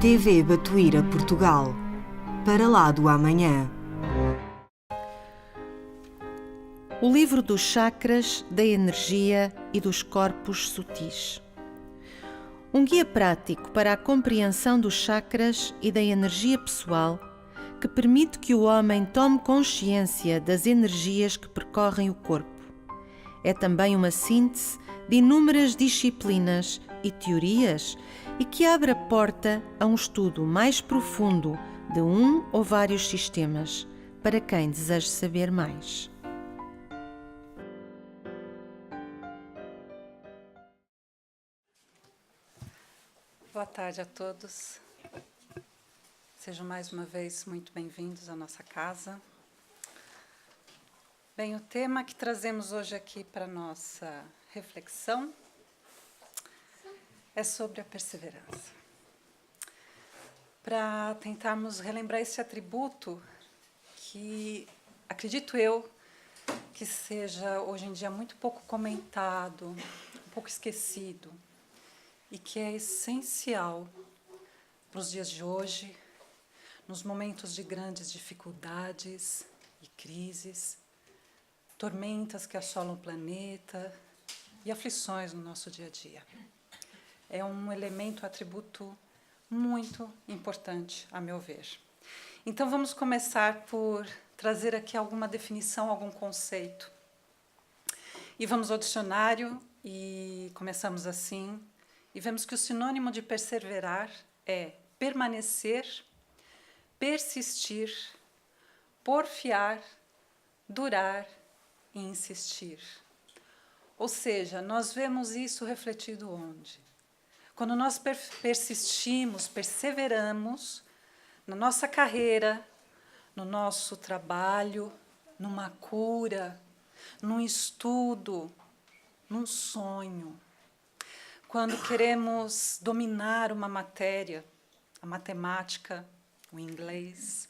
TV Batuíra Portugal. Para lá do amanhã. O livro dos chakras, da energia e dos corpos sutis. Um guia prático para a compreensão dos chakras e da energia pessoal que permite que o homem tome consciência das energias que percorrem o corpo. É também uma síntese de inúmeras disciplinas e teorias e que abre a porta a um estudo mais profundo de um ou vários sistemas, para quem deseja saber mais. Boa tarde a todos. Sejam mais uma vez muito bem-vindos à nossa casa. Bem, o tema que trazemos hoje aqui para a nossa reflexão é sobre a perseverança. Para tentarmos relembrar esse atributo que, acredito eu, que seja hoje em dia muito pouco comentado, um pouco esquecido, e que é essencial para os dias de hoje, nos momentos de grandes dificuldades e crises, tormentas que assolam o planeta e aflições no nosso dia a dia. É um elemento, atributo muito importante, a meu ver. Então, vamos começar por trazer aqui alguma definição, algum conceito. E vamos ao dicionário e começamos assim. E vemos que o sinônimo de perseverar é permanecer, persistir, porfiar, durar e insistir. Ou seja, nós vemos isso refletido onde? Quando nós persistimos, perseveramos na nossa carreira, no nosso trabalho, numa cura, num estudo, num sonho. Quando queremos dominar uma matéria, a matemática, o inglês,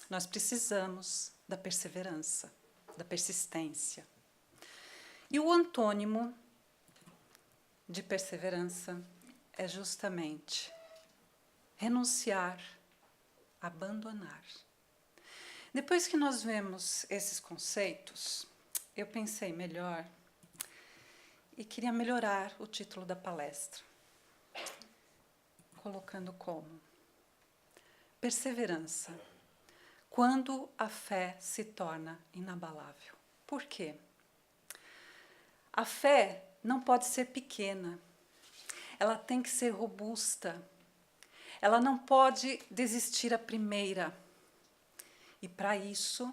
nós precisamos da perseverança, da persistência. E o antônimo de perseverança é justamente renunciar, abandonar. Depois que nós vemos esses conceitos, eu pensei melhor e queria melhorar o título da palestra, colocando como perseverança, quando a fé se torna inabalável. Por quê? A fé não pode ser pequena, ela tem que ser robusta, ela não pode desistir à primeira. E para isso,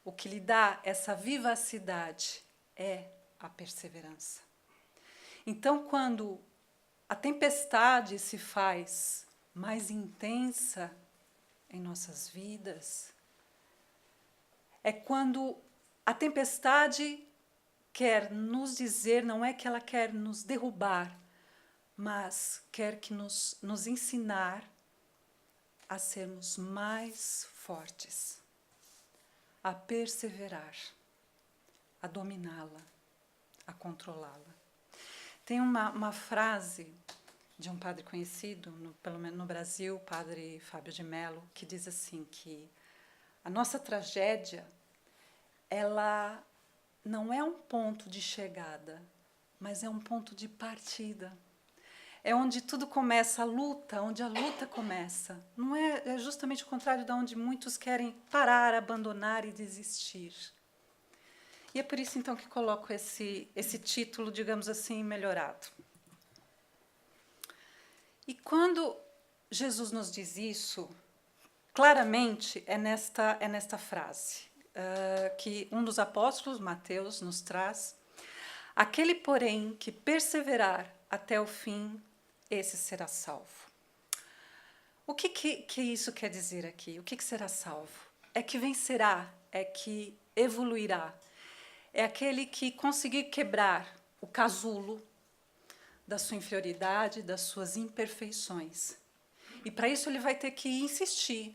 o que lhe dá essa vivacidade é a perseverança. Então, quando a tempestade se faz mais intensa em nossas vidas, é quando a tempestade quer nos dizer, não é que ela quer nos derrubar, mas quer que nos ensinar a sermos mais fortes, a perseverar, a dominá-la, a controlá-la. Tem uma frase de um padre conhecido, pelo menos no Brasil, o padre Fábio de Mello, que diz assim que a nossa tragédia, ela não é um ponto de chegada, mas é um ponto de partida. É onde tudo começa, a luta, onde a luta começa. Não é justamente o contrário de onde muitos querem parar, abandonar e desistir. E é por isso, então, que coloco esse título, digamos assim, melhorado. E quando Jesus nos diz isso, claramente é nesta frase que um dos apóstolos, Mateus, nos traz. Aquele, porém, que perseverar até o fim, esse será salvo. O que isso quer dizer aqui? O que será salvo? É que vencerá, é que evoluirá. É aquele que conseguir quebrar o casulo da sua inferioridade, das suas imperfeições. E para isso ele vai ter que insistir.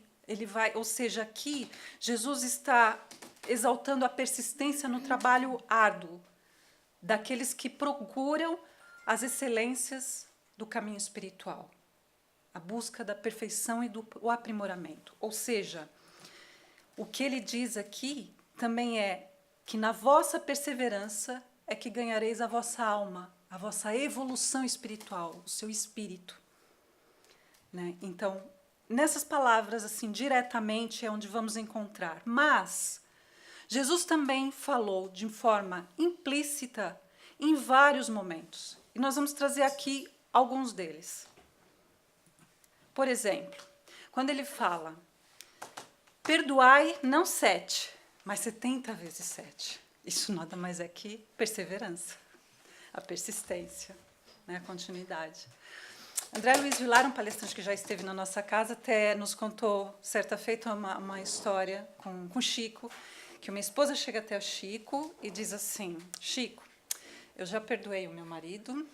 Ou seja, aqui Jesus está exaltando a persistência no trabalho árduo daqueles que procuram as excelências do caminho espiritual. a busca da perfeição e do o aprimoramento. Ou seja, o que ele diz aqui também é que na vossa perseverança é que ganhareis a vossa alma, a vossa evolução espiritual, o seu espírito. Né? Então, nessas palavras, assim, diretamente é onde vamos encontrar. Mas Jesus também falou de forma implícita em vários momentos. E nós vamos trazer aqui alguns deles. Por exemplo, quando ele fala, perdoai não 7, mas 70 vezes 7. Isso nada mais é que perseverança, a persistência, né, a continuidade. André Luiz Vilar, um palestrante que já esteve na nossa casa, até nos contou, certa feita, uma história com Chico, que uma esposa chega até o Chico e diz assim, Chico, eu já perdoei o meu marido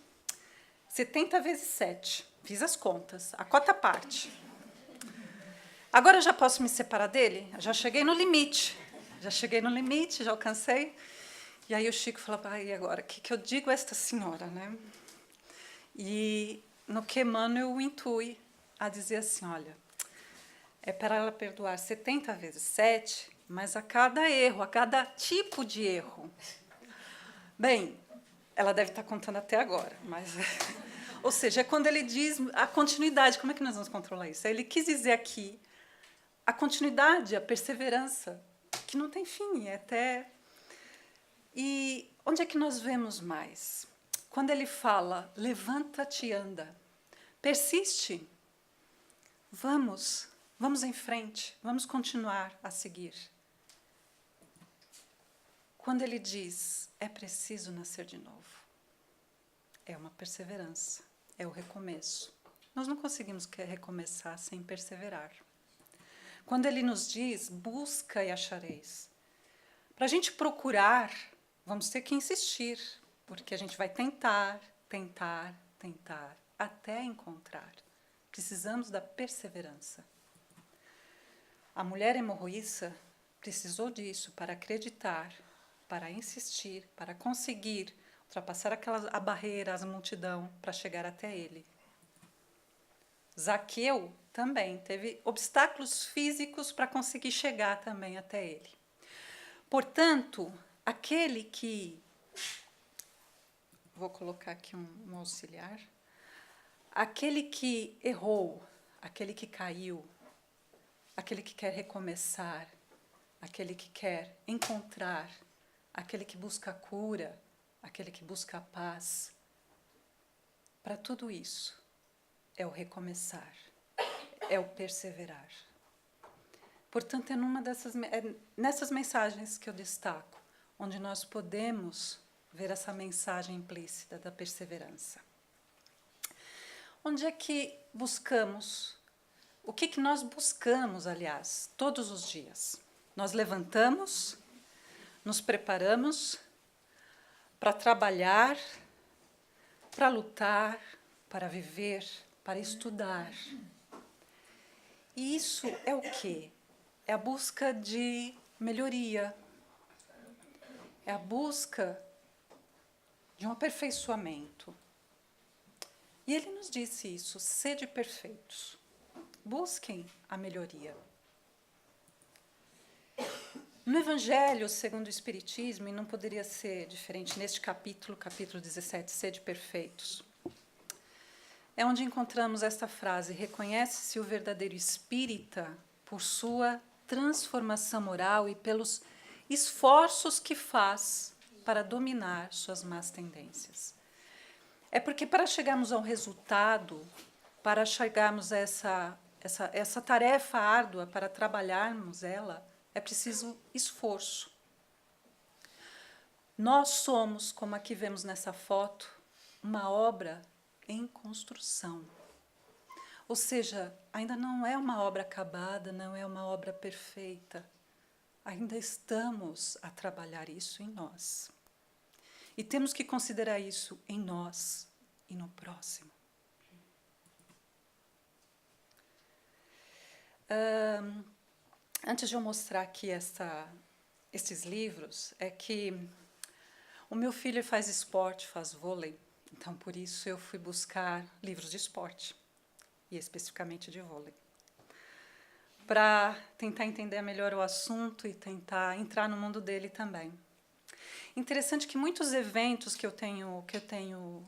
70 vezes 7, fiz as contas, a cota parte. Agora eu já posso me separar dele? Já cheguei no limite, já alcancei. E aí o Chico falou, e agora, o que eu digo a esta senhora, né? E no que Emmanuel o intui a dizer assim, olha, é para ela perdoar 70 vezes 7, mas a cada erro, a cada tipo de erro. Bem, ela deve estar contando até agora, mas... Ou seja, é quando ele diz a continuidade, como é que nós vamos controlar isso? Ele quis dizer aqui a continuidade, a perseverança, que não tem fim, é até... E onde é que nós vemos mais? Quando ele fala, levanta-te e anda, persiste, vamos em frente, vamos continuar a seguir. Quando ele diz, é preciso nascer de novo, é uma perseverança, é o recomeço. Nós não conseguimos recomeçar sem perseverar. Quando ele nos diz, busca e achareis. Para a gente procurar, vamos ter que insistir, porque a gente vai tentar, até encontrar. Precisamos da perseverança. A mulher hemorroíça precisou disso para acreditar, para insistir, para conseguir ultrapassar a barreira, a multidão, para chegar até ele. Zaqueu também teve obstáculos físicos para conseguir chegar também até ele. Portanto, aquele que... Vou colocar aqui um auxiliar. Aquele que errou, aquele que caiu, aquele que quer recomeçar, aquele que quer encontrar, aquele que busca a cura, aquele que busca a paz. Para tudo isso, é o recomeçar, é o perseverar. Portanto, é nessas mensagens que eu destaco, onde nós podemos ver essa mensagem implícita da perseverança. Onde é que buscamos? O que nós buscamos, aliás, todos os dias? Nós levantamos, nos preparamos para trabalhar, para lutar, para viver, para estudar. E isso é o quê? É a busca de melhoria, é a busca de um aperfeiçoamento. E ele nos disse isso, sede perfeitos, busquem a melhoria. No Evangelho segundo o Espiritismo, e não poderia ser diferente neste capítulo 17, sede perfeitos, é onde encontramos esta frase, reconhece-se o verdadeiro espírita por sua transformação moral e pelos esforços que faz para dominar suas más tendências. É porque para chegarmos ao resultado, para chegarmos a essa tarefa árdua, para trabalharmos ela, é preciso esforço. Nós somos, como aqui vemos nessa foto, uma obra em construção. Ou seja, ainda não é uma obra acabada, não é uma obra perfeita. Ainda estamos a trabalhar isso em nós. E temos que considerar isso em nós e no próximo. Antes de eu mostrar aqui esses livros, é que o meu filho faz esporte, faz vôlei, então por isso eu fui buscar livros de esporte. e especificamente de vôlei, para tentar entender melhor o assunto e tentar entrar no mundo dele também. Interessante que muitos eventos que eu tenho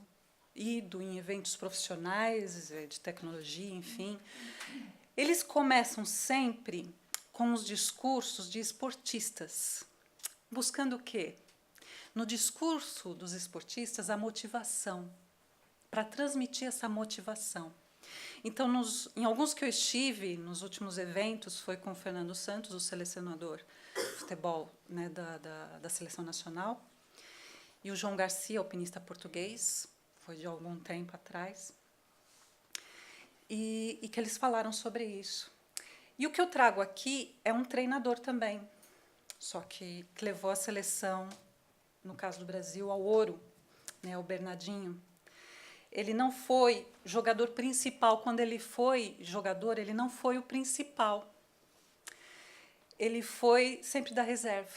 ido em eventos profissionais, de tecnologia, enfim, eles começam sempre com os discursos de esportistas, buscando o quê? No discurso dos esportistas, a motivação, para transmitir essa motivação. Então, em alguns que eu estive, nos últimos eventos, foi com o Fernando Santos, o selecionador de futebol, né, da Seleção Nacional, e o João Garcia, alpinista português, foi de algum tempo atrás, e que eles falaram sobre isso. E o que eu trago aqui é um treinador também, só que levou a seleção, no caso do Brasil, ao ouro, né, o Bernardinho. Ele não foi jogador principal. Quando ele foi jogador, ele não foi o principal. Ele foi sempre da reserva.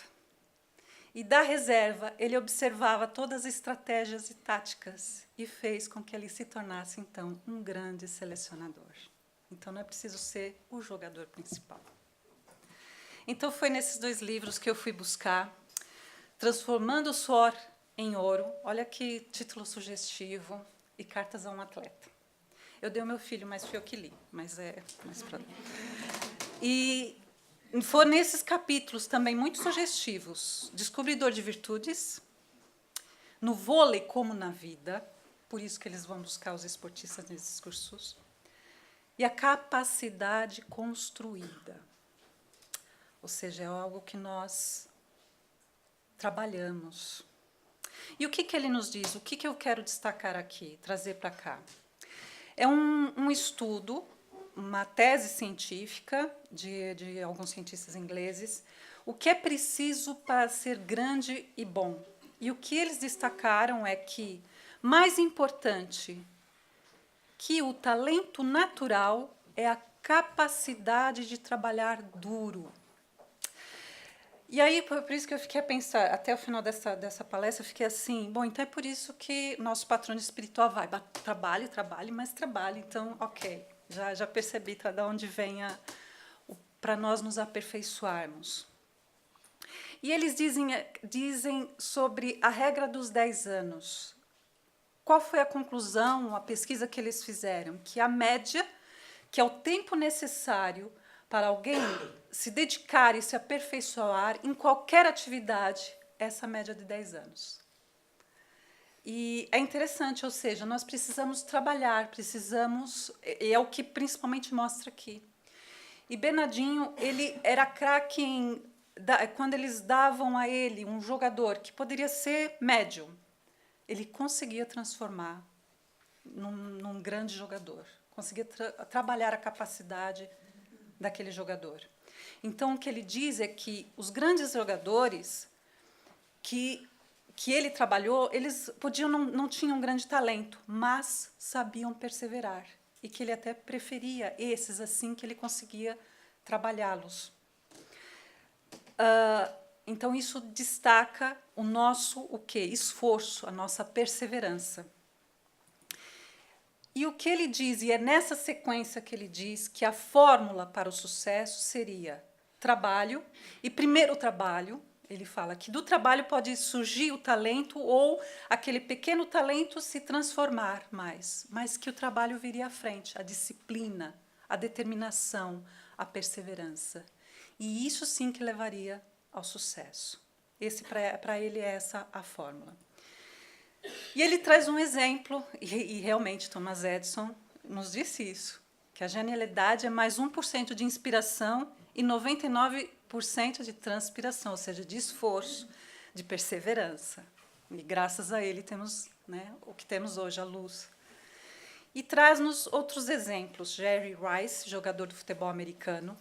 E da reserva, ele observava todas as estratégias e táticas e fez com que ele se tornasse, então, um grande selecionador. Então, não é preciso ser o jogador principal. Então, foi nesses 2 livros que eu fui buscar, Transformando o Suor em Ouro. Olha que título sugestivo. E Cartas a um Atleta. Eu dei ao meu filho, mas fui eu que li. Mas e foram nesses capítulos também muito sugestivos. Descobridor de virtudes, no vôlei como na vida, por isso que eles vão buscar os esportistas nesses cursos, e a capacidade construída. Ou seja, é algo que nós trabalhamos. E o que ele nos diz? O que eu quero destacar aqui, trazer para cá? É um estudo, uma tese científica de alguns cientistas ingleses, o que é preciso para ser grande e bom. E o que eles destacaram é que, mais importante que o talento natural é a capacidade de trabalhar duro. E aí, por isso que eu fiquei a pensar, até o final dessa palestra, eu fiquei assim, bom, então é por isso que nosso patrono espiritual vai, trabalhe, mas trabalhe. Então, ok, já percebi de onde vem para nós nos aperfeiçoarmos. E eles dizem sobre a regra dos 10 anos. Qual foi a conclusão, a pesquisa que eles fizeram? Que a média, que é o tempo necessário para alguém se dedicar e se aperfeiçoar em qualquer atividade, essa média de 10 anos. E é interessante, ou seja, nós precisamos trabalhar, e é o que principalmente mostra aqui. E Bernardinho, ele era craque quando eles davam a ele um jogador que poderia ser médio, ele conseguia transformar num grande jogador, conseguia trabalhar a capacidade daquele jogador. Então, o que ele diz é que os grandes jogadores que ele trabalhou, eles não tinham grande talento, mas sabiam perseverar. E que ele até preferia esses, assim, que ele conseguia trabalhá-los. Então, isso destaca o nosso esforço, a nossa perseverança. E o que ele diz, e é nessa sequência que ele diz que a fórmula para o sucesso seria trabalho, e primeiro o trabalho, ele fala que do trabalho pode surgir o talento ou aquele pequeno talento se transformar mais, mas que o trabalho viria à frente, a disciplina, a determinação, a perseverança. E isso sim que levaria ao sucesso. Para ele é essa a fórmula. E ele traz um exemplo, e realmente Thomas Edison nos disse isso, que a genialidade é mais 1% de inspiração e 99% de transpiração, ou seja, de esforço, de perseverança. E graças a ele temos, né, o que temos hoje, a luz. E traz-nos outros exemplos. Jerry Rice, jogador de futebol americano,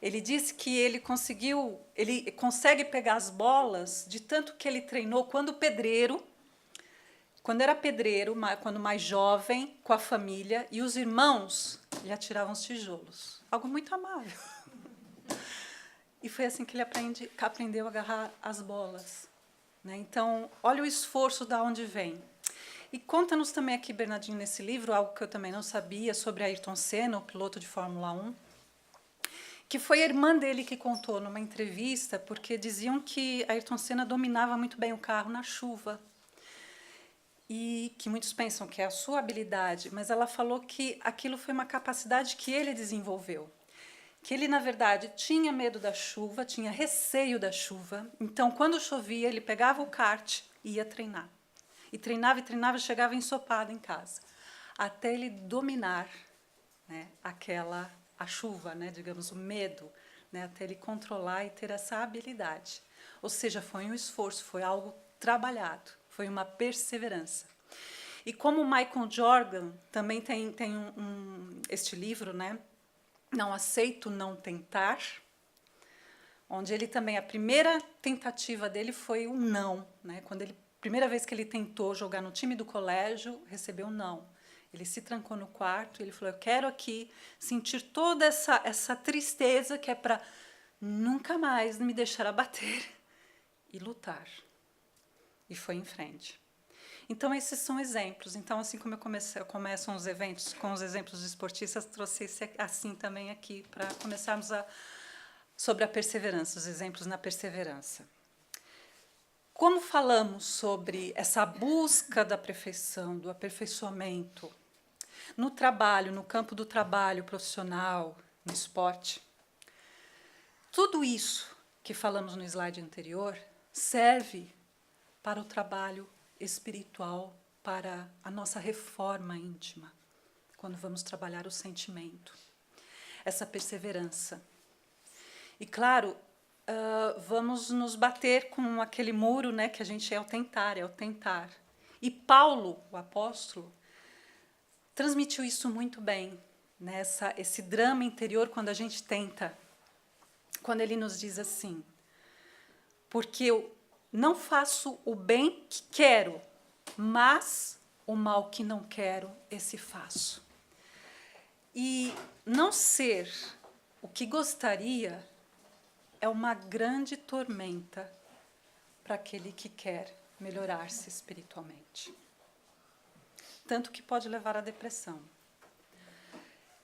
ele disse que ele consegue pegar as bolas de tanto que ele treinou quando era pedreiro, quando mais jovem, com a família, e os irmãos lhe atiravam os tijolos. Algo muito amável. E foi assim que ele aprendeu a agarrar as bolas. Né? Então, olha o esforço de onde vem. E conta-nos também aqui, Bernardinho, nesse livro, algo que eu também não sabia, sobre Ayrton Senna, o piloto de Fórmula 1, que foi a irmã dele que contou numa entrevista, porque diziam que Ayrton Senna dominava muito bem o carro na chuva. E que muitos pensam que é a sua habilidade, mas ela falou que aquilo foi uma capacidade que ele desenvolveu. Que ele, na verdade, tinha medo da chuva, tinha receio da chuva. Então, quando chovia, ele pegava o kart e ia treinar. E treinava, chegava ensopado em casa. Até ele dominar, né, a chuva, né, digamos, o medo, né, até ele controlar e ter essa habilidade. Ou seja, foi um esforço, foi algo trabalhado, foi uma perseverança. E como o Michael Jordan também tem este livro, né, Não Aceito Não Tentar, onde ele também, a primeira tentativa dele foi um não, né? Primeira vez que ele tentou jogar no time do colégio, recebeu um não. Ele se trancou no quarto, ele falou, eu quero aqui sentir toda essa tristeza que é para nunca mais me deixar abater e lutar. E foi em frente. Então, esses são exemplos. Então, assim como eu começo os eventos com os exemplos de esportistas, trouxe esse assim também aqui, para começarmos sobre a perseverança, os exemplos na perseverança. Como falamos sobre essa busca da perfeição, do aperfeiçoamento, no trabalho, no campo do trabalho profissional, no esporte, tudo isso que falamos no slide anterior serve para o trabalho espiritual, para a nossa reforma íntima, quando vamos trabalhar o sentimento, essa perseverança. E, claro, vamos nos bater com aquele muro, né, que a gente é o tentar. E Paulo, o apóstolo, transmitiu isso muito bem, né, esse drama interior quando a gente tenta, quando ele nos diz assim, porque eu não faço o bem que quero, mas o mal que não quero, esse faço. E não ser o que gostaria é uma grande tormenta para aquele que quer melhorar-se espiritualmente. Tanto que pode levar à depressão.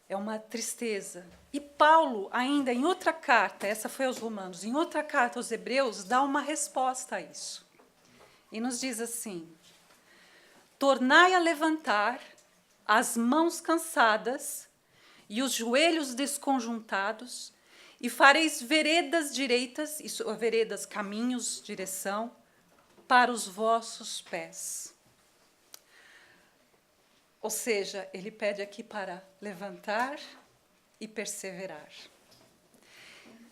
É uma tristeza. E Paulo, ainda em outra carta, essa foi aos Romanos, em outra carta aos Hebreus, dá uma resposta a isso. E nos diz assim, tornai a levantar as mãos cansadas e os joelhos desconjuntados, e fareis veredas direitas, veredas, caminhos, direção, para os vossos pés. Ou seja, ele pede aqui para levantar e perseverar.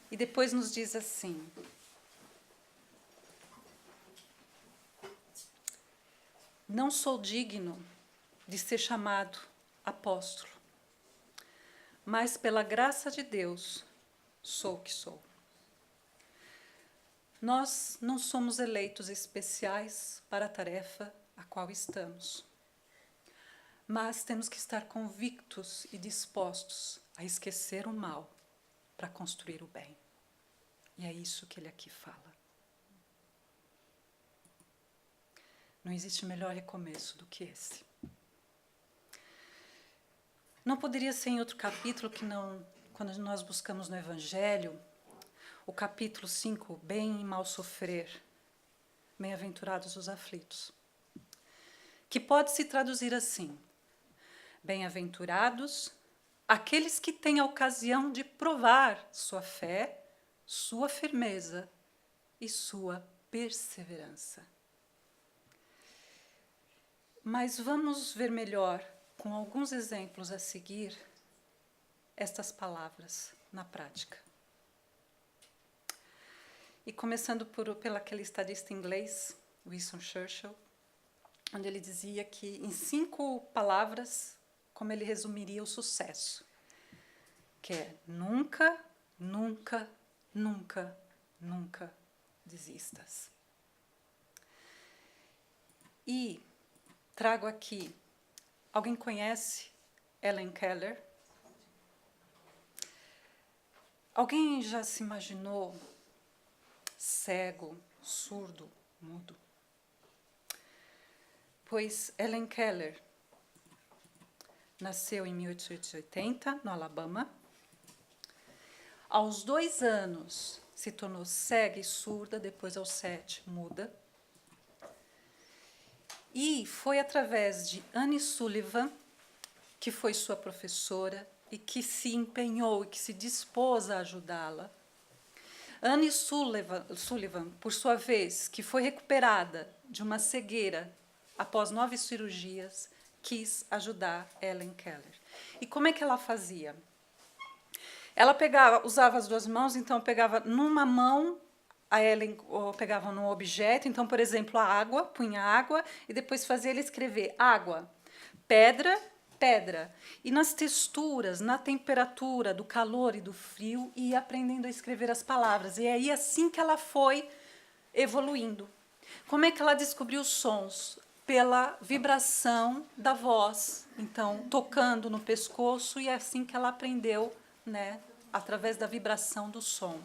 E depois nos diz assim, não sou digno de ser chamado apóstolo, mas pela graça de Deus sou o que sou. Nós não somos eleitos especiais para a tarefa a qual estamos, mas temos que estar convictos e dispostos a esquecer o mal para construir o bem. E é isso que ele aqui fala. Não existe melhor recomeço do que esse. Não poderia ser em outro capítulo que não, quando nós buscamos no Evangelho, o capítulo 5, bem e mal sofrer, bem-aventurados os aflitos, que pode se traduzir assim, bem-aventurados aqueles que têm a ocasião de provar sua fé, sua firmeza e sua perseverança. Mas vamos ver melhor, com alguns exemplos a seguir, estas palavras na prática. E começando pela aquele estadista inglês, Winston Churchill, onde ele dizia que, em 5 palavras, como ele resumiria o sucesso, que é nunca, nunca, nunca, nunca desistas. E trago aqui, alguém conhece Helen Keller? Alguém já se imaginou cego, surdo, mudo? pois Helen Keller nasceu em 1880, no Alabama. Aos 2 anos, se tornou cega e surda, depois aos 7, muda. E foi através de Annie Sullivan, que foi sua professora e que se empenhou e que se dispôs a ajudá-la. Annie Sullivan, por sua vez, que foi recuperada de uma cegueira após 9 cirurgias, quis ajudar Helen Keller. E como é que ela fazia? Ela usava as 2 mãos, então pegava numa mão, a Helen pegava num objeto, então, por exemplo, a água, punha água, e depois fazia ele escrever água, pedra, pedra. E nas texturas, na temperatura, do calor e do frio, ia aprendendo a escrever as palavras. E aí, assim que ela foi evoluindo. Como é que ela descobriu os sons? Pela vibração da voz. Então, tocando no pescoço, e é assim que ela aprendeu, né, através da vibração do som.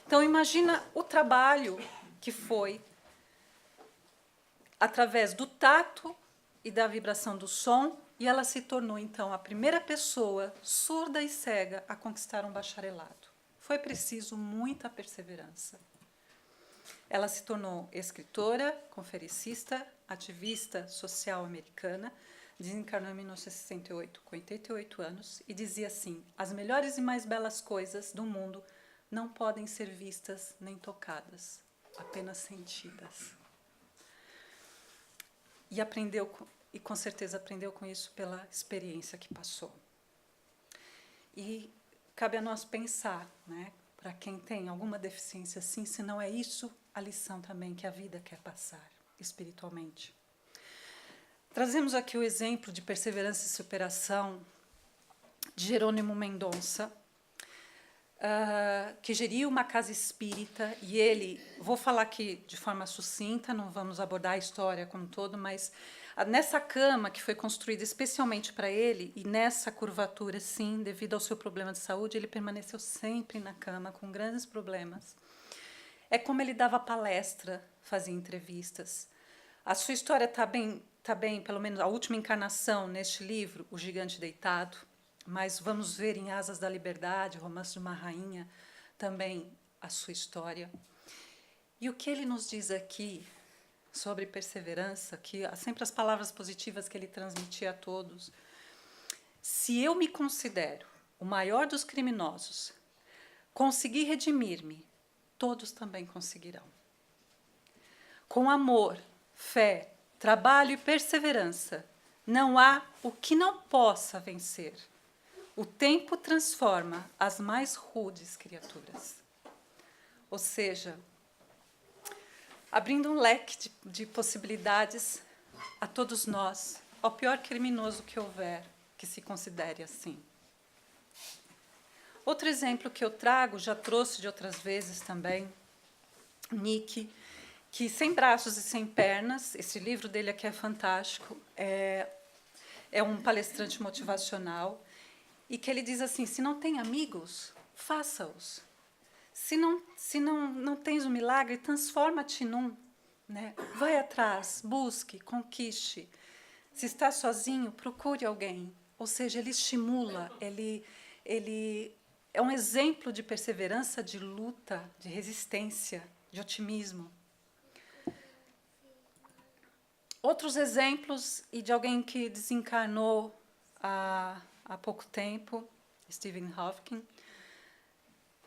Então, imagina o trabalho que foi através do tato e da vibração do som, e ela se tornou, então, a primeira pessoa surda e cega a conquistar um bacharelado. Foi preciso muita perseverança. Ela se tornou escritora, conferencista, ativista social americana, desencarnou em 1968, com 88 anos, e dizia assim: as melhores e mais belas coisas do mundo não podem ser vistas nem tocadas, apenas sentidas. E aprendeu, e com certeza aprendeu com isso pela experiência que passou. E cabe a nós pensar, né, para quem tem alguma deficiência assim, se não é isso a lição também que a vida quer passar espiritualmente. Trazemos aqui o exemplo de perseverança e superação de Jerônimo Mendonça, que geriu uma casa espírita, e ele, vou falar aqui de forma sucinta, não vamos abordar a história como um todo, mas nessa cama que foi construída especialmente para ele, e nessa curvatura, sim, devido ao seu problema de saúde, ele permaneceu sempre na cama, com grandes problemas. É como ele dava palestra, fazia entrevistas. A sua história está bem, pelo menos a última encarnação neste livro, O Gigante Deitado, mas vamos ver em Asas da Liberdade, Romance de uma Rainha, também a sua história. E o que ele nos diz aqui sobre perseverança, que sempre as palavras positivas que ele transmitia a todos: se eu me considero o maior dos criminosos, conseguir redimir-me, todos também conseguirão. Com amor, fé, trabalho e perseverança, não há o que não possa vencer. O tempo transforma as mais rudes criaturas. Ou seja, abrindo um leque de possibilidades a todos nós, ao pior criminoso que houver, que se considere assim. Outro exemplo que eu trago, já trouxe de outras vezes também, Nick, que sem braços e sem pernas, esse livro dele aqui é fantástico, é um palestrante motivacional, e que ele diz assim: se não tem amigos, faça-os. Se não tens um milagre, transforma-te num. Né? Vai atrás, busque, conquiste. Se está sozinho, procure alguém. Ou seja, ele estimula, ele é um exemplo de perseverança, de luta, de resistência, de otimismo. Outros exemplos, e de alguém que desencarnou há pouco tempo, Stephen Hawking,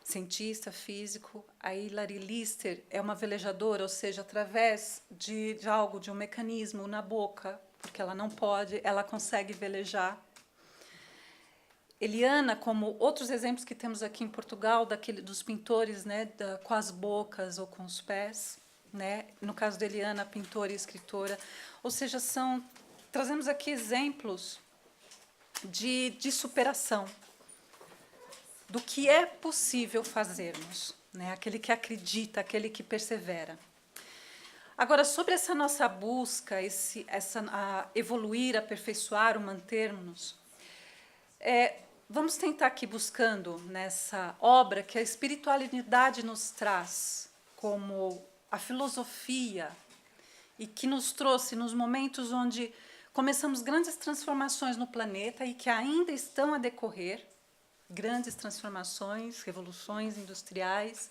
cientista, físico. A Hilary Lister é uma velejadora, ou seja, através de algo, de um mecanismo na boca, porque ela não pode, ela consegue velejar. Eliana, como outros exemplos que temos aqui em Portugal, dos pintores, né, com as bocas ou com os pés, né? No caso de Eliana, pintora e escritora. Ou seja, trazemos aqui exemplos de superação, do que é possível fazermos, né? Aquele que acredita, aquele que persevera. Agora, sobre essa nossa busca, a evoluir, aperfeiçoar, o mantermos, vamos tentar aqui buscando nessa obra que a espiritualidade nos traz como a filosofia e que nos trouxe nos momentos onde começamos grandes transformações no planeta e que ainda estão a decorrer, grandes transformações, revoluções industriais,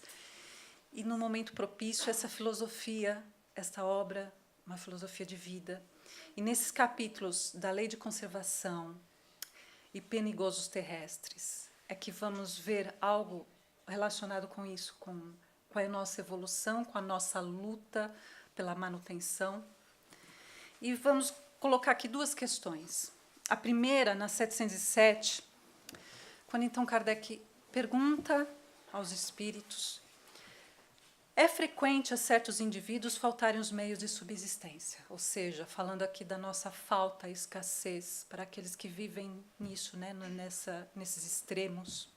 e no momento propício essa filosofia, esta obra, uma filosofia de vida. E nesses capítulos da Lei de Conservação e Perigosos Terrestres é que vamos ver algo relacionado com isso, com a nossa evolução, com a nossa luta pela manutenção. E vamos colocar aqui duas questões. A primeira, na 707, quando então Kardec pergunta aos espíritos: é frequente a certos indivíduos faltarem os meios de subsistência? Ou seja, falando aqui da nossa falta, escassez, para aqueles que vivem nisso, né, nesses extremos.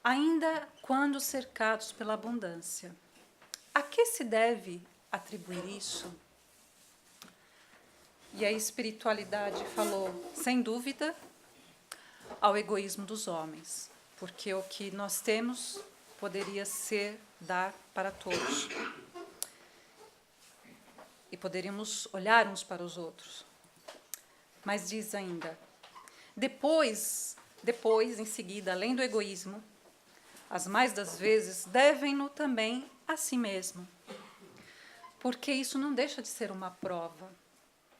Ainda quando cercados pela abundância. A que se deve atribuir isso? E a espiritualidade falou, sem dúvida, ao egoísmo dos homens, porque o que nós temos poderia ser dar para todos. E poderíamos olhar uns para os outros. Mas diz ainda, depois, em seguida, além do egoísmo, as mais das vezes devem-no também a si mesmo, porque isso não deixa de ser uma prova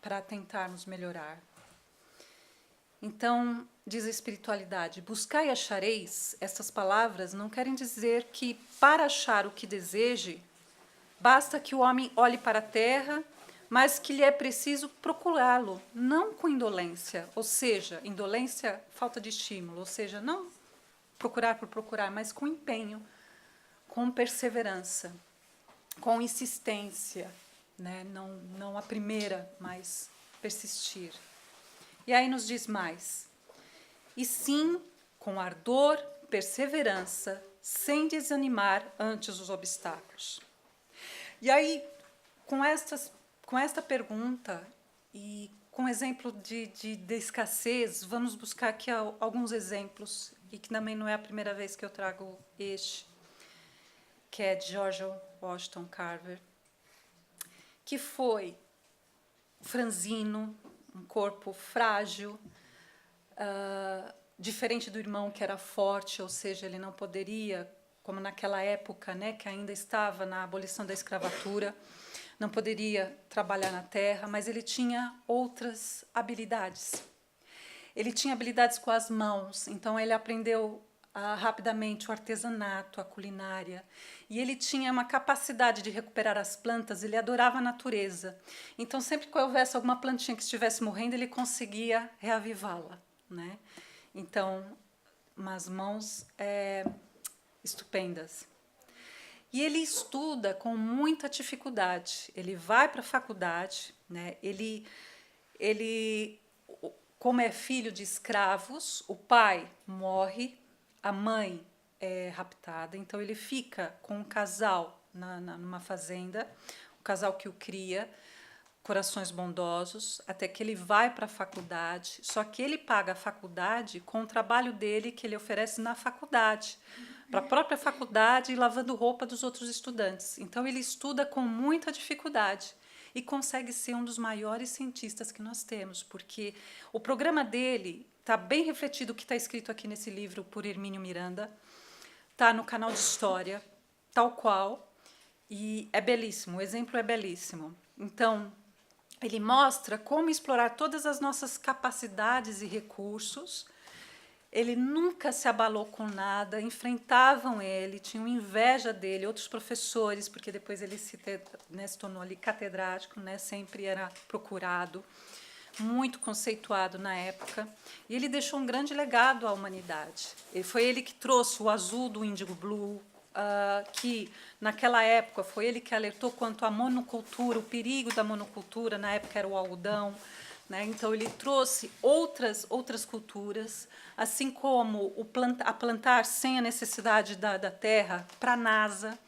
para tentarmos melhorar. Então, diz a espiritualidade, buscai e achareis, essas palavras não querem dizer que, para achar o que deseje, basta que o homem olhe para a terra, mas que lhe é preciso procurá-lo, não com indolência, ou seja, indolência, falta de estímulo, ou seja, não procurar por procurar, mas com empenho, com perseverança, com insistência, né? Não a primeira, mas persistir. E aí nos diz mais, e sim com ardor, perseverança, sem desanimar ante os obstáculos. E aí, com esta pergunta e com exemplo de escassez, vamos buscar aqui alguns exemplos, e que também não é a primeira vez que eu trago este, que é de George Washington Carver, que foi franzino, um corpo frágil, diferente do irmão que era forte, ou seja, ele não poderia, como naquela época, né, que ainda estava na abolição da escravatura, não poderia trabalhar na terra, mas ele tinha outras habilidades. Ele tinha habilidades com as mãos, então ele aprendeu rapidamente o artesanato, a culinária, e ele tinha uma capacidade de recuperar as plantas, ele adorava a natureza. Então, sempre que houvesse alguma plantinha que estivesse morrendo, ele conseguia reavivá-la, né? Então, umas mãos estupendas. E ele estuda com muita dificuldade. Ele vai para a faculdade, né? Ele, como é filho de escravos, o pai morre, a mãe é raptada, então ele fica com um casal numa fazenda, o casal que o cria, corações bondosos, até que ele vai para a faculdade, só que ele paga a faculdade com o trabalho dele que ele oferece na faculdade, para a própria faculdade e lavando roupa dos outros estudantes. Então ele estuda com muita dificuldade e consegue ser um dos maiores cientistas que nós temos, porque o programa dele está bem refletido o que está escrito aqui nesse livro por Hermínio Miranda, está no canal de História, tal qual, e é belíssimo, o exemplo é belíssimo. Então, ele mostra como explorar todas as nossas capacidades e recursos. Ele nunca se abalou com nada, enfrentavam ele, tinham inveja dele, outros professores, porque depois ele se tornou ali catedrático, né, sempre era procurado, muito conceituado na época, e ele deixou um grande legado à humanidade. Foi ele que trouxe o azul do índigo blue, que naquela época foi ele que alertou quanto à monocultura, o perigo da monocultura, na época era o algodão, né? Então ele trouxe outras culturas, assim como a plantar sem a necessidade da terra para a NASA.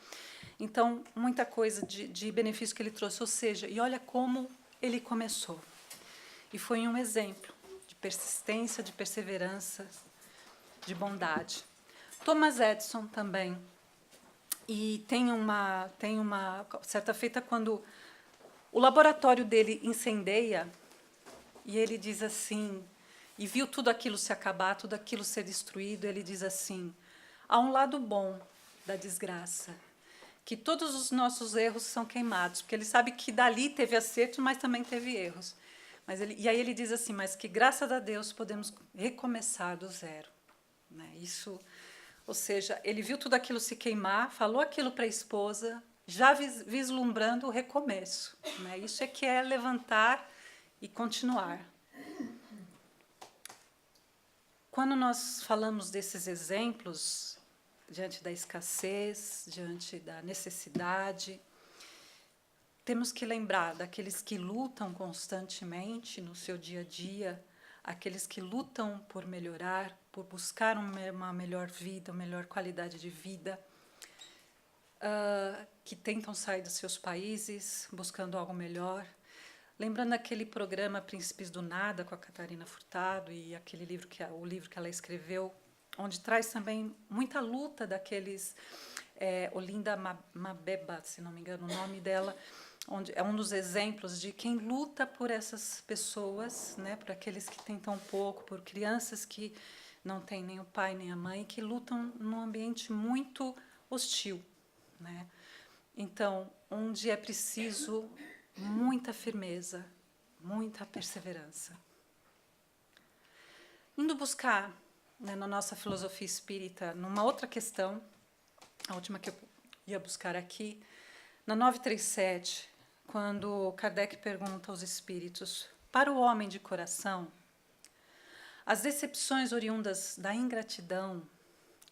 Então, muita coisa de benefício que ele trouxe, ou seja, e olha como ele começou. E foi um exemplo de persistência, de perseverança, de bondade. Thomas Edison também. E tem uma certa feita, quando O laboratório dele incendeia e ele diz assim, e viu tudo aquilo se acabar, tudo aquilo ser destruído, ele diz assim, há um lado bom da desgraça, que todos os nossos erros são queimados, porque ele sabe que dali teve acertos, mas também teve erros. E aí ele diz assim, mas que graças a Deus podemos recomeçar do zero. Né? Isso, ou seja, ele viu tudo aquilo se queimar, falou aquilo para a esposa, já vislumbrando o recomeço. Né? Isso é que é levantar e continuar. Quando nós falamos desses exemplos, diante da escassez, diante da necessidade, temos que lembrar daqueles que lutam constantemente no seu dia a dia, aqueles que lutam por melhorar, por buscar uma melhor vida, uma melhor qualidade de vida, que tentam sair dos seus países buscando algo melhor. Lembrando aquele programa Príncipes do Nada, com a Catarina Furtado, e aquele livro o livro que ela escreveu, onde traz também muita luta daqueles... Olinda Mabeba, se não me engano o nome dela, onde é um dos exemplos de quem luta por essas pessoas, né, por aqueles que têm tão pouco, por crianças que não têm nem o pai nem a mãe, que lutam num ambiente muito hostil. Né? Então, onde é preciso muita firmeza, muita perseverança. Indo buscar, né, na nossa filosofia espírita, numa outra questão, a última que eu ia buscar aqui, na 937, quando Kardec pergunta aos espíritos, para o homem de coração, as decepções oriundas da ingratidão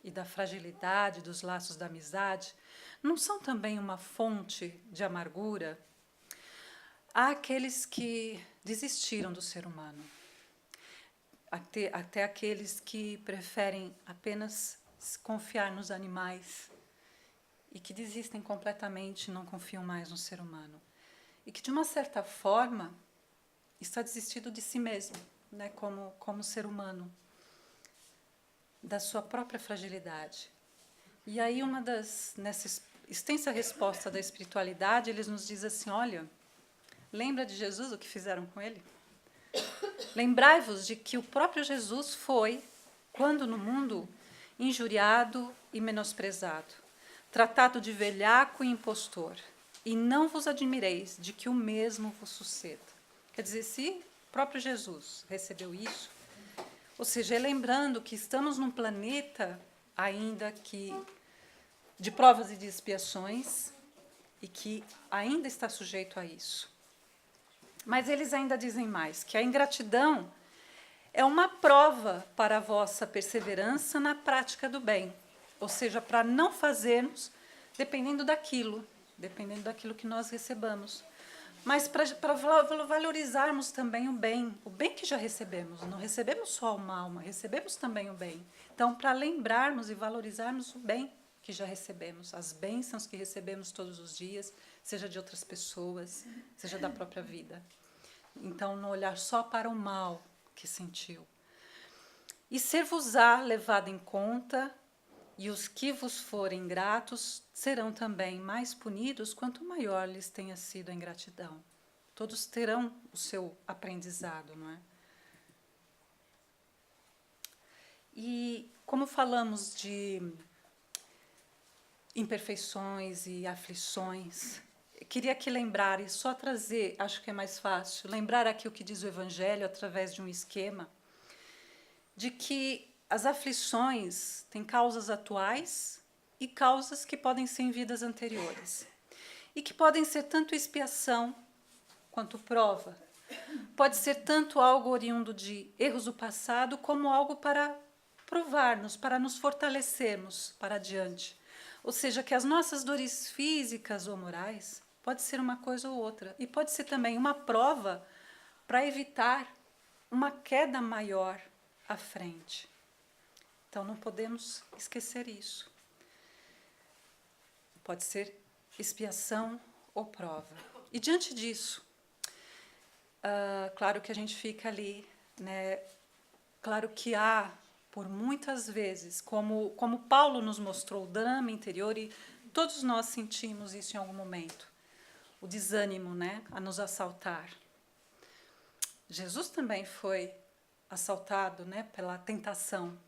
e da fragilidade dos laços da amizade não são também uma fonte de amargura? Há aqueles que desistiram do ser humano, até aqueles que preferem apenas confiar nos animais e que desistem completamente, não confiam mais no ser humano. E que, de uma certa forma, está desistindo de si mesmo, né, como ser humano, da sua própria fragilidade. E aí, nessa extensa resposta da espiritualidade, eles nos dizem assim, olha, lembra de Jesus, o que fizeram com ele? Lembrai-vos de que o próprio Jesus foi, quando no mundo, injuriado e menosprezado, tratado de velhaco e impostor, e não vos admireis de que o mesmo vos suceda. Quer dizer, se o próprio Jesus recebeu isso, ou seja, lembrando que estamos num planeta ainda que de provas e de expiações, e que ainda está sujeito a isso. Mas eles ainda dizem mais, que a ingratidão é uma prova para a vossa perseverança na prática do bem, ou seja, para não fazermos dependendo daquilo que nós recebamos, mas para valorizarmos também o bem que já recebemos. Não recebemos só o mal, mas recebemos também o bem. Então, para lembrarmos e valorizarmos o bem que já recebemos, as bênçãos que recebemos todos os dias, seja de outras pessoas, seja da própria vida. Então, não olhar só para o mal que sentiu. E ser-vos-á levado em conta, e os que vos forem ingratos serão também mais punidos quanto maior lhes tenha sido a ingratidão. Todos terão o seu aprendizado, não é? E como falamos de imperfeições e aflições, queria aqui lembrar, e só trazer, acho que é mais fácil, lembrar aqui o que diz o Evangelho através de um esquema, de que as aflições têm causas atuais e causas que podem ser em vidas anteriores. E que podem ser tanto expiação quanto prova. Pode ser tanto algo oriundo de erros do passado, como algo para provar-nos, para nos fortalecermos para adiante. Ou seja, que as nossas dores físicas ou morais pode ser uma coisa ou outra. E pode ser também uma prova para evitar uma queda maior à frente. Então, não podemos esquecer isso. Pode ser expiação ou prova. E, diante disso, claro que a gente fica ali, né? Claro que há, por muitas vezes, como Paulo nos mostrou, o drama interior, e todos nós sentimos isso em algum momento. o desânimo, né, a nos assaltar. Jesus também foi assaltado, né, pela tentação.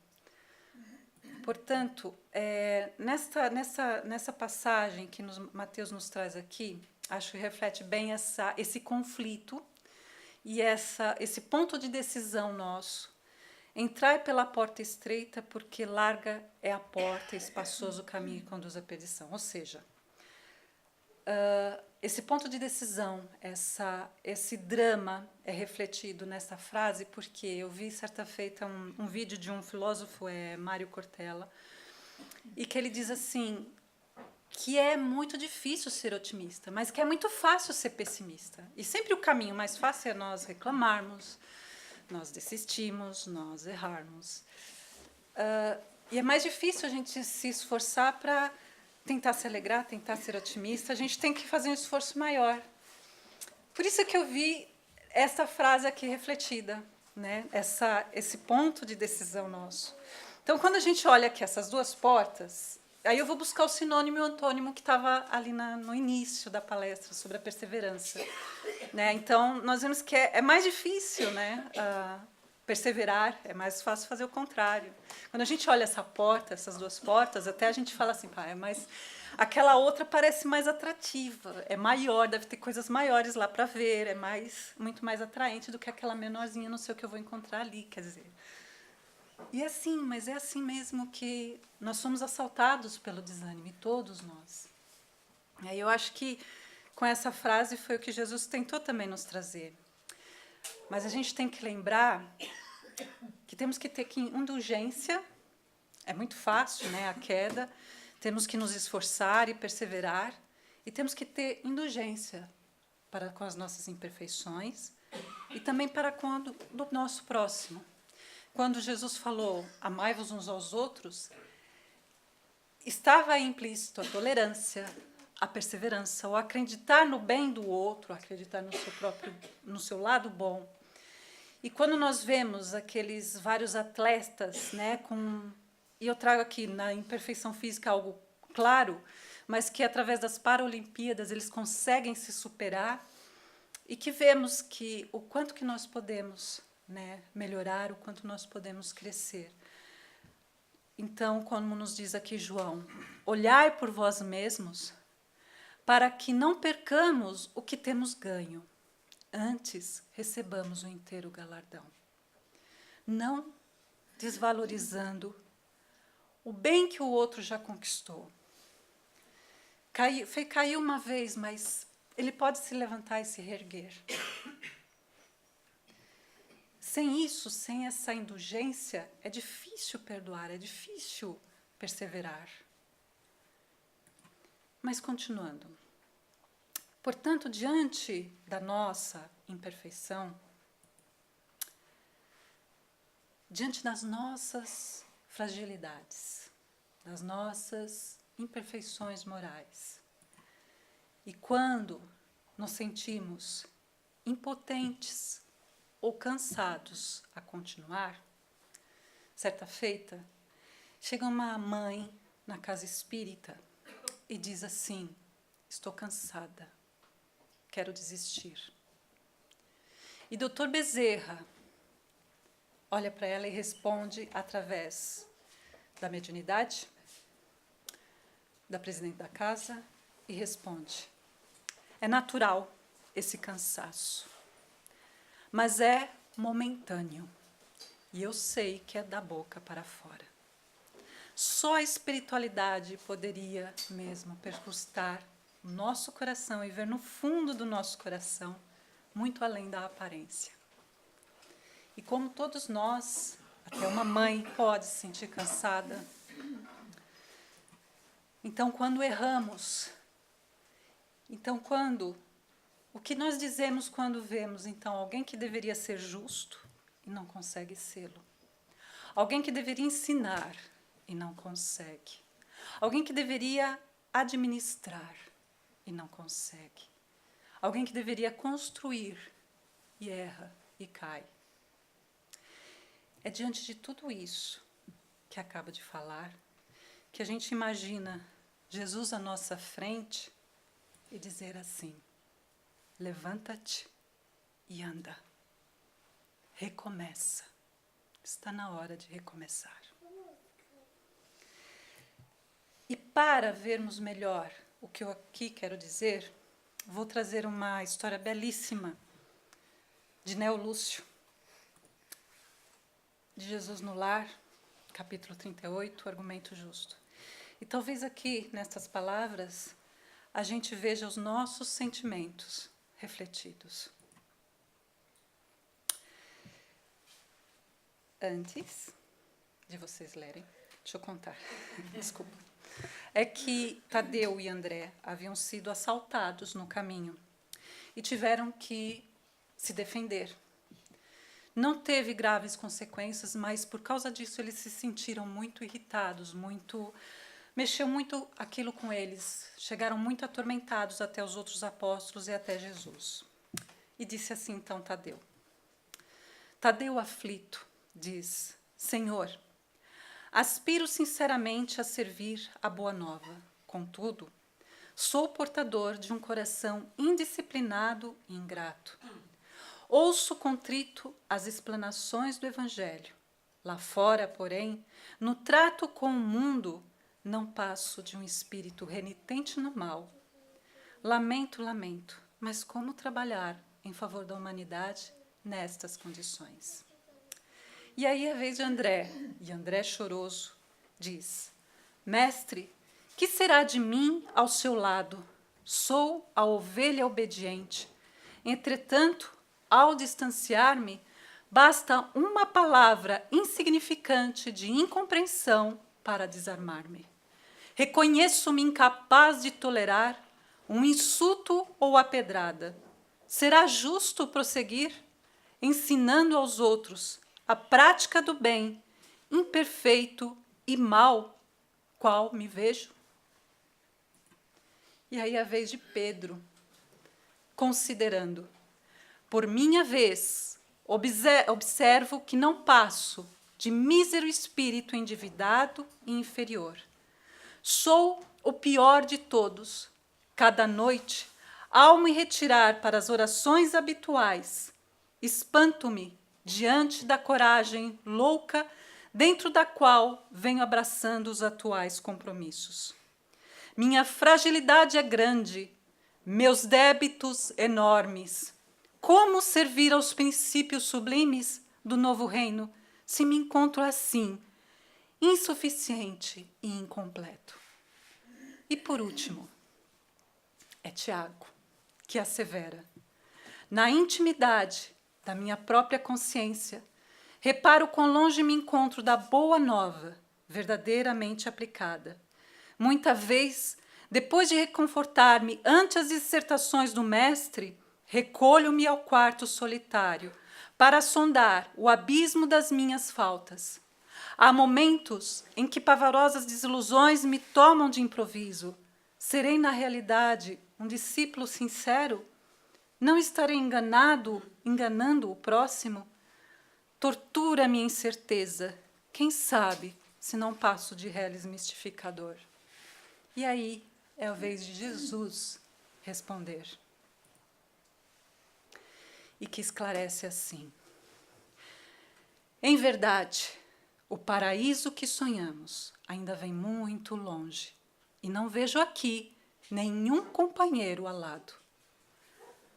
Portanto, nessa passagem que Mateus nos traz aqui, acho que reflete bem esse conflito e esse ponto de decisão nosso. Entrai pela porta estreita, porque larga é a porta, espaçoso o caminho que conduz à perdição. Ou seja, esse ponto de decisão, esse drama é refletido nessa frase, porque eu vi certa feita um vídeo de um filósofo, Mário Cortella, e que ele diz assim, que é muito difícil ser otimista, mas que é muito fácil ser pessimista. E sempre o caminho mais fácil é nós reclamarmos, nós desistimos, nós errarmos. E é mais difícil a gente se esforçar para tentar se alegrar, tentar ser otimista. A gente tem que fazer um esforço maior. Por isso que eu vi essa frase aqui refletida, né? Esse ponto de decisão nosso. Então, quando a gente olha aqui essas duas portas, aí eu vou buscar o sinônimo e o antônimo que estava ali no início da palestra sobre a perseverança, né? Então, nós vemos que é mais difícil, né, perseverar, é mais fácil fazer o contrário. Quando a gente olha essa porta, essas duas portas, até a gente fala assim, mas aquela outra parece mais atrativa, é maior, deve ter coisas maiores lá para ver, é muito mais atraente do que aquela menorzinha, não sei o que eu vou encontrar ali, quer dizer. E é assim, mas é assim mesmo que nós somos assaltados pelo desânimo, e todos nós. E aí eu acho que com essa frase foi o que Jesus tentou também nos trazer. Mas a gente tem que lembrar que temos que ter indulgência, é muito fácil, né, a queda, temos que nos esforçar e perseverar, e temos que ter indulgência com as nossas imperfeições e também para do nosso próximo. Quando Jesus falou, amai-vos uns aos outros, estava implícito a tolerância, a perseverança, o acreditar no bem do outro, acreditar no seu lado bom. E quando nós vemos aqueles vários atletas, né, e eu trago aqui na imperfeição física algo claro, mas que através das Paralimpíadas eles conseguem se superar, e que vemos que o quanto que nós podemos, né, melhorar, o quanto nós podemos crescer. Então, como nos diz aqui João, olhai por vós mesmos, para que não percamos o que temos ganho, antes recebamos o inteiro galardão. Não desvalorizando o bem que o outro já conquistou. Caiu uma vez, mas ele pode se levantar e se reerguer. Sem isso, sem essa indulgência, é difícil perdoar, é difícil perseverar. Mas continuando. Portanto, diante da nossa imperfeição, diante das nossas fragilidades, das nossas imperfeições morais, e quando nos sentimos impotentes ou cansados a continuar, certa feita, chega uma mãe na casa espírita e diz assim, estou cansada, quero desistir. E Dr. Bezerra olha para ela e responde através da mediunidade, da presidente da casa, e responde, é natural esse cansaço, mas é momentâneo, e eu sei que é da boca para fora. Só a espiritualidade poderia mesmo percustar o nosso coração e ver no fundo do nosso coração, muito além da aparência. E como todos nós, até uma mãe pode se sentir cansada, então quando erramos, o que nós dizemos quando vemos, então, alguém que deveria ser justo e não consegue sê-lo? Alguém que deveria ensinar e não consegue? Alguém que deveria administrar e não consegue? Alguém que deveria construir e erra e cai? É diante de tudo isso que acaba de falar que a gente imagina Jesus à nossa frente e dizer assim, levanta-te e anda. Recomeça. Está na hora de recomeçar. E para vermos melhor o que eu aqui quero dizer, vou trazer uma história belíssima de Neo Lúcio, de Jesus no Lar, capítulo 38, argumento justo. E talvez aqui, nestas palavras, a gente veja os nossos sentimentos refletidos. Antes de vocês lerem, deixa eu contar, desculpa. É que Tadeu e André haviam sido assaltados no caminho e tiveram que se defender. Não teve graves consequências, mas por causa disso eles se sentiram muito irritados, mexeu muito aquilo com eles, chegaram muito atormentados até os outros apóstolos e até Jesus. E disse assim então Tadeu. Tadeu aflito diz: Senhor, aspiro sinceramente a servir a boa nova. Contudo, sou portador de um coração indisciplinado e ingrato. Ouço contrito as explanações do Evangelho. Lá fora, porém, no trato com o mundo, não passo de um espírito renitente no mal. Lamento, mas como trabalhar em favor da humanidade nestas condições? E aí é a vez de André, e André choroso diz: Mestre, que será de mim ao seu lado? Sou a ovelha obediente. Entretanto, ao distanciar-me, basta uma palavra insignificante de incompreensão para desarmar-me. Reconheço-me incapaz de tolerar um insulto ou a pedrada. Será justo prosseguir, ensinando aos outros a prática do bem, imperfeito e mal, qual me vejo? E aí a vez de Pedro, considerando: por minha vez, observo que não passo de mísero espírito endividado e inferior. Sou o pior de todos. Cada noite, ao me retirar para as orações habituais, espanto-me diante da coragem louca dentro da qual venho abraçando os atuais compromissos. Minha fragilidade é grande, meus débitos enormes. Como servir aos princípios sublimes do novo reino se me encontro assim, insuficiente e incompleto? E por último, é Tiago que assevera: na intimidade da minha própria consciência, reparo quão longe me encontro da boa nova, verdadeiramente aplicada. Muita vez, depois de reconfortar-me ante as dissertações do mestre, recolho-me ao quarto solitário para sondar o abismo das minhas faltas. Há momentos em que pavorosas desilusões me tomam de improviso. Serei, na realidade, um discípulo sincero? Não estarei enganando o próximo? Tortura-me a incerteza. Quem sabe se não passo de reles mistificador? E aí é a vez de Jesus responder. E que esclarece assim: em verdade, o paraíso que sonhamos ainda vem muito longe, e não vejo aqui nenhum companheiro ao lado.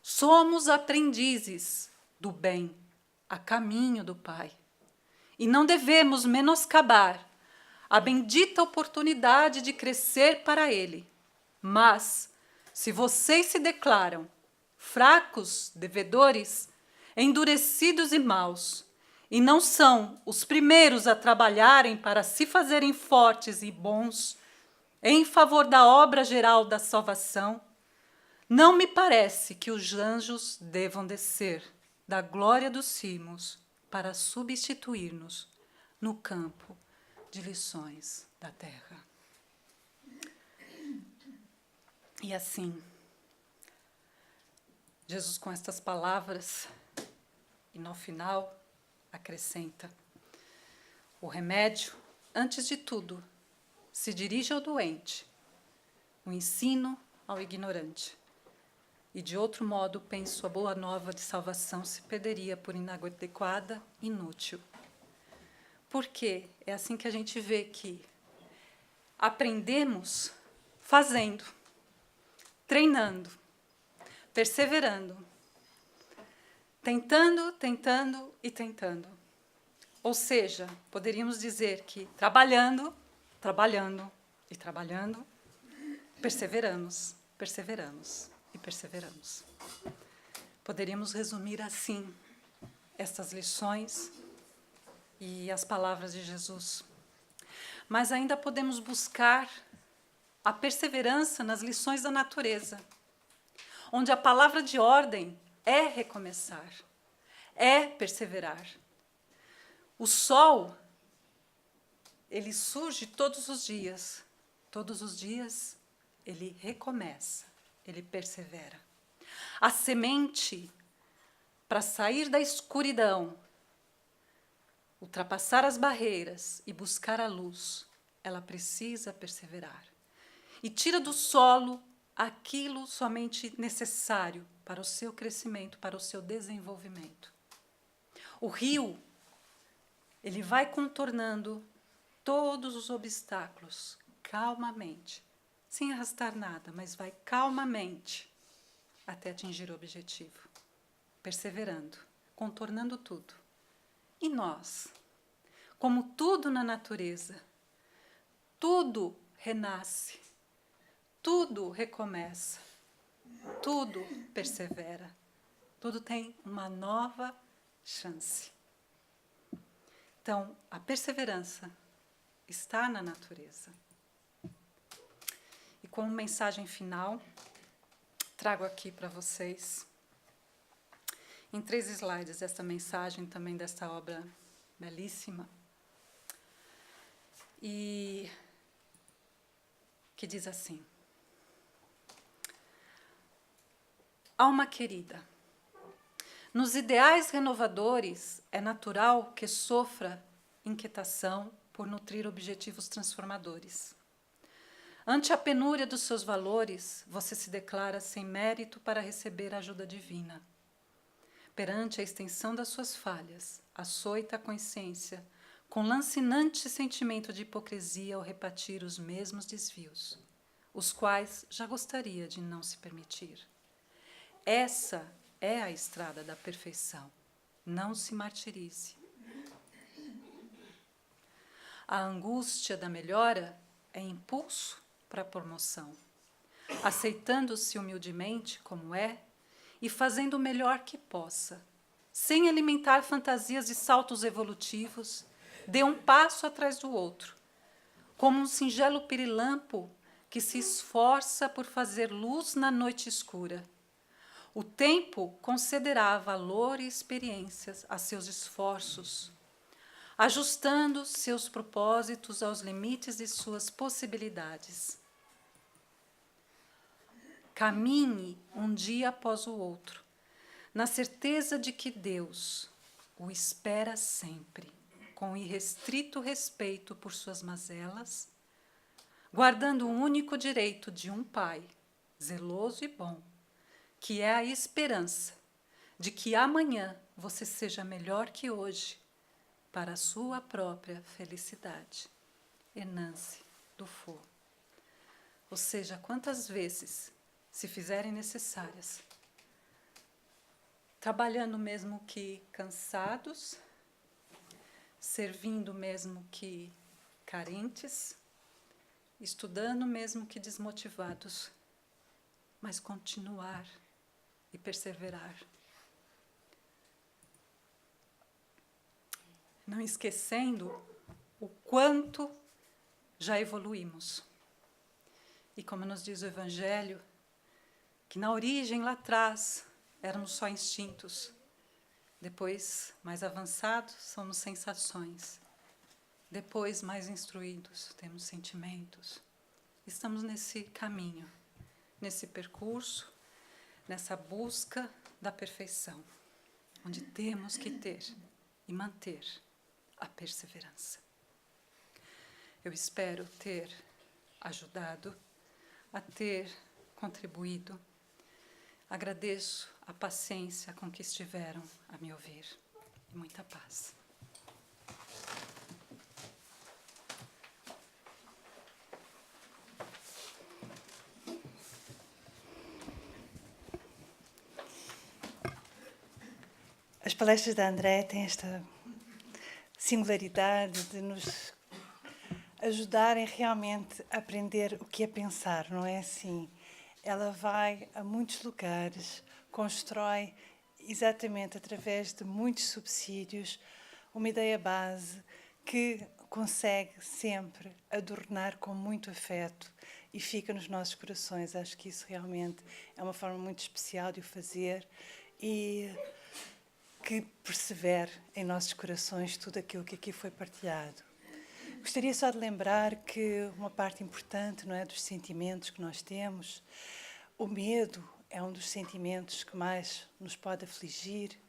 Somos aprendizes do bem a caminho do Pai, e não devemos menoscabar a bendita oportunidade de crescer para Ele. Mas, se vocês se declaram fracos, devedores, endurecidos e maus, e não são os primeiros a trabalharem para se fazerem fortes e bons em favor da obra geral da salvação, não me parece que os anjos devam descer da glória dos cimos para substituir-nos no campo de lições da terra. E assim, Jesus, com estas palavras, e no final acrescenta: o remédio, antes de tudo, se dirige ao doente, o ensino ao ignorante, e de outro modo, penso, a boa nova de salvação se perderia por inadequada, inútil. Por quê? É assim que a gente vê que aprendemos fazendo, treinando, perseverando, tentando, tentando e tentando. Ou seja, poderíamos dizer que trabalhando, trabalhando e trabalhando, perseveramos, perseveramos e perseveramos. Poderíamos resumir assim estas lições e as palavras de Jesus. Mas ainda podemos buscar a perseverança nas lições da natureza, onde a palavra de ordem é recomeçar, é perseverar. O sol, ele surge todos os dias ele recomeça, ele persevera. A semente, para sair da escuridão, ultrapassar as barreiras e buscar a luz, ela precisa perseverar. E tira do solo aquilo somente necessário para o seu crescimento, para o seu desenvolvimento. O rio, ele vai contornando todos os obstáculos calmamente, sem arrastar nada, mas vai calmamente até atingir o objetivo, perseverando, contornando tudo. E nós, como tudo na natureza, tudo renasce, tudo recomeça, tudo persevera, tudo tem uma nova chance. Então, a perseverança está na natureza. E como mensagem final, trago aqui para vocês, em 3 slides, esta mensagem também desta obra belíssima, e que diz assim: alma querida, nos ideais renovadores é natural que sofra inquietação por nutrir objetivos transformadores. Ante a penúria dos seus valores, você se declara sem mérito para receber a ajuda divina. Perante a extensão das suas falhas, açoita a consciência com lancinante sentimento de hipocrisia ao repetir os mesmos desvios, os quais já gostaria de não se permitir. Essa é a estrada da perfeição. Não se martirize. A angústia da melhora é impulso para a promoção. Aceitando-se humildemente como é e fazendo o melhor que possa, sem alimentar fantasias de saltos evolutivos, dê um passo atrás do outro, como um singelo pirilampo que se esforça por fazer luz na noite escura. O tempo concederá valor e experiências a seus esforços, ajustando seus propósitos aos limites de suas possibilidades. Caminhe um dia após o outro, na certeza de que Deus o espera sempre, com irrestrito respeito por suas mazelas, guardando o único direito de um Pai, zeloso e bom, que é a esperança de que amanhã você seja melhor que hoje para a sua própria felicidade. Hernance Dufour. Ou seja, quantas vezes se fizerem necessárias, trabalhando mesmo que cansados, servindo mesmo que carentes, estudando mesmo que desmotivados, mas continuar e perseverar. Não esquecendo o quanto já evoluímos. E como nos diz o Evangelho, que na origem, lá atrás, éramos só instintos. Depois, mais avançados, somos sensações. Depois, mais instruídos, temos sentimentos. Estamos nesse caminho, nesse percurso, nessa busca da perfeição, onde temos que ter e manter a perseverança. Eu espero ter ajudado a ter contribuído Agradeço a paciência com que estiveram a me ouvir. E muita paz. As palestras da André têm esta singularidade de nos ajudarem realmente a aprender o que é pensar, não é assim? Ela vai a muitos lugares, constrói exatamente através de muitos subsídios uma ideia base que consegue sempre adornar com muito afeto e fica nos nossos corações. Acho que isso realmente é uma forma muito especial de o fazer e que persevere em nossos corações tudo aquilo que aqui foi partilhado. Gostaria só de lembrar que uma parte importante, não é, dos sentimentos que nós temos, o medo é um dos sentimentos que mais nos pode afligir,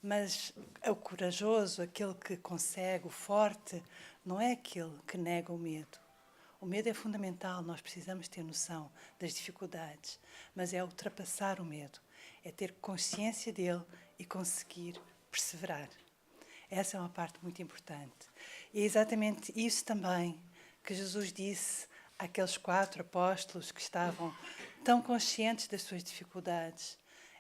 mas o corajoso, aquele que consegue, o forte, não é aquele que nega o medo. O medo é fundamental, nós precisamos ter noção das dificuldades, mas é ultrapassar o medo, é ter consciência dele e conseguir perseverar. Essa é uma parte muito importante. E é exatamente isso também que Jesus disse àqueles 4 apóstolos que estavam tão conscientes das suas dificuldades.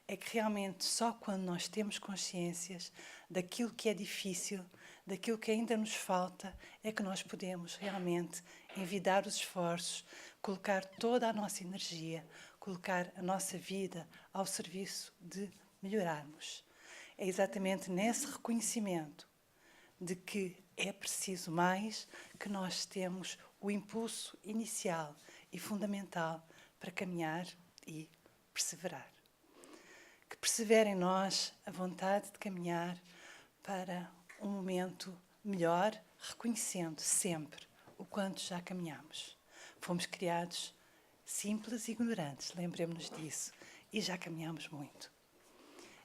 É que realmente só quando nós temos consciências daquilo que é difícil, daquilo que ainda nos falta, é que nós podemos realmente envidar os esforços, colocar toda a nossa energia, colocar a nossa vida ao serviço de melhorarmos. É exatamente nesse reconhecimento de que é preciso mais que nós temos o impulso inicial e fundamental para caminhar e perseverar. Que persevere em nós a vontade de caminhar para um momento melhor, reconhecendo sempre o quanto já caminhamos. Fomos criados simples e ignorantes, lembremos-nos disso, e já caminhamos muito.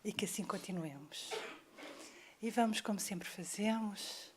E que assim continuemos. E vamos, como sempre fazemos,